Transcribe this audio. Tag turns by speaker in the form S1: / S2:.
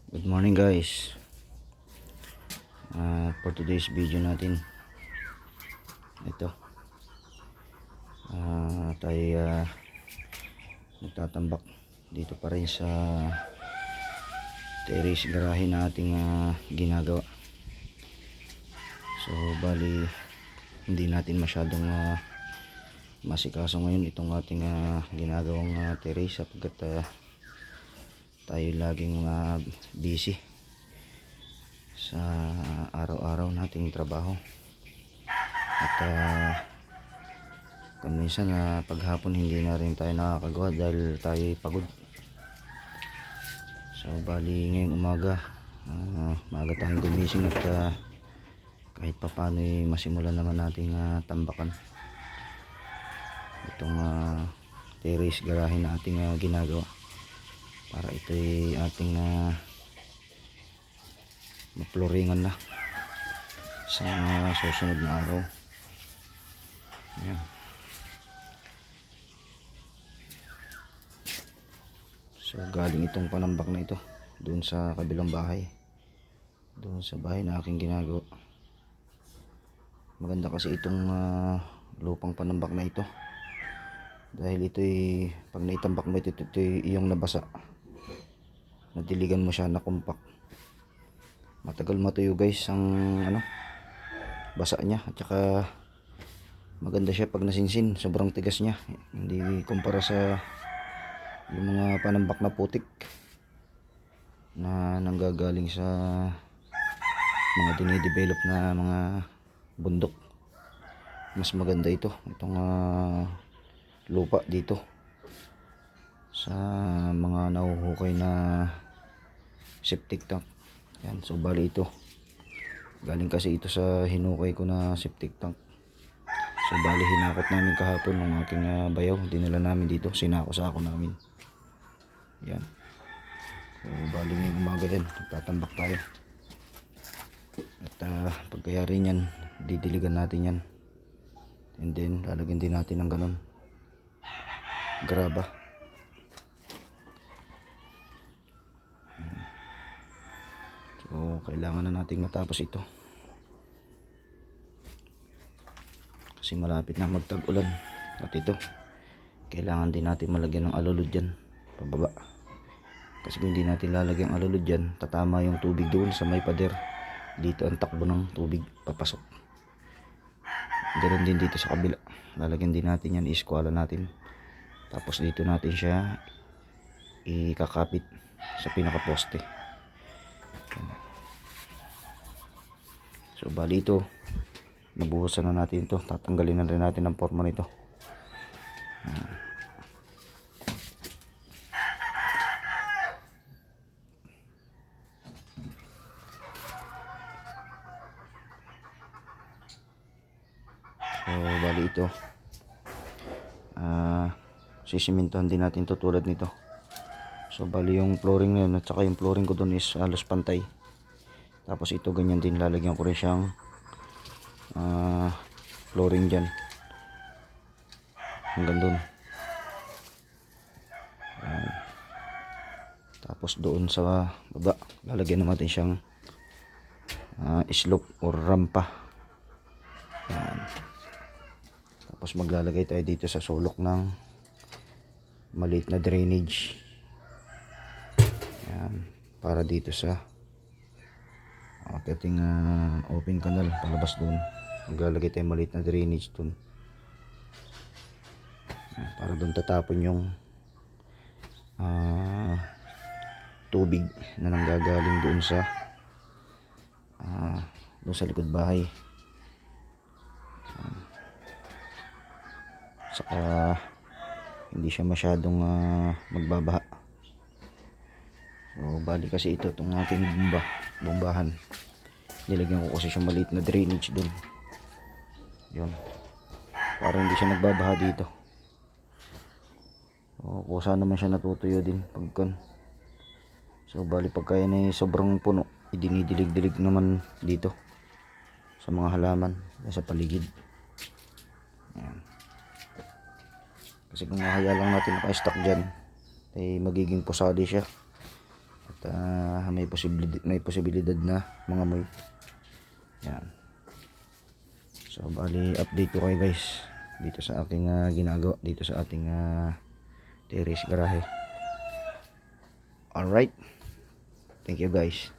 S1: Good morning guys. For today's video natin, ito tayo nagtatambak dito pa rin sa terrace garahe na ating ginagawa. So bali hindi natin masyadong masikaso ngayon itong ating ginagawang terrace sapagkat tayo laging busy sa araw-araw nating trabaho at kung minsan paghapon hindi na rin tayo nakakagawa dahil tayo pagod. So bali ngayong umaga maaga tayong gumising at kahit papano masimulan naman nating tambakan itong terrace garahe na ating ginagawa para ito ating maploringan na sa susunod na araw. Ayan. So galing itong panambak na ito doon sa kabilang bahay, doon sa bahay na aking ginagawa. Maganda kasi itong lupang panambak na ito dahil ito'y pag naitambak mo ito yung nabasa, nadiligan mo siya na compact, matagal matuyo guys ang basa niya at saka maganda siya pag nasinsin, sobrang tigas niya, hindi kumpara sa yung mga panambak na putik na nanggagaling sa mga dinidevelop na mga bundok. Mas maganda itong lupa dito sa mga nahuhukay na septic tank. Yan, so bali ito galing kasi ito sa hinukay ko na septic tank. So bali hinakot namin kahapon ng aking bayaw, dinala namin dito, sinako-sako namin. Yan, so bali ngayong umaga din tatambak tayo at pagkayari nyan didiligan natin yan and then lalagyan din natin ng ganon graba. So kailangan na nating matapos ito kasi malapit na magtag-ulan at ito kailangan din natin malagyan ng alulod dyan pababa kasi kung hindi natin lalagyan ng alulod dyan tatama yung tubig doon sa may pader, dito ang takbo ng tubig papasok. Ganoon din dito sa kabila, lalagyan din natin yan, iskwala natin tapos dito natin siya ikakapit sa pinaka-poste. So bali ito nabuhusan na natin ito, tatanggalin na rin natin ang forma nito. So bali ito sisimintuhan din natin ito tulad nito. So bali yung flooring na yun at saka yung flooring ko dun is halos pantay, tapos ito ganyan din, lalagyan ko rin siyang flooring dyan hanggang dun. Tapos doon sa baba lalagyan natin siyang slope or rampa. Yan. Tapos maglalagay tayo dito sa sulok ng maliit na drainage. Yan, para dito sa ating open canal palabas doon. Maglalagay tayo maliit na drainage doon. Yan, para doon tatapon yung tubig na nanggagaling doon sa likod bahay. Saka hindi siya masyadong magbabaha. So bali kasi itong ating bombahan, nilagyan ko kasi siya maliit na drainage doon, yun, para hindi siya nagbabaha dito. So kusa naman siya natutuyo din pagkan. So bali pagka yan ay sobrang puno, idinidilig-dilig naman dito sa mga halaman sa paligid. Ayan. Kasi kung mahaya lang natin naka-stock dyan ay magiging posado siya at may posibilidad na mga moy. Yan. So bali update ko kayo guys dito sa aking ginagawa dito sa ating terrace garahe. Alright, thank you guys.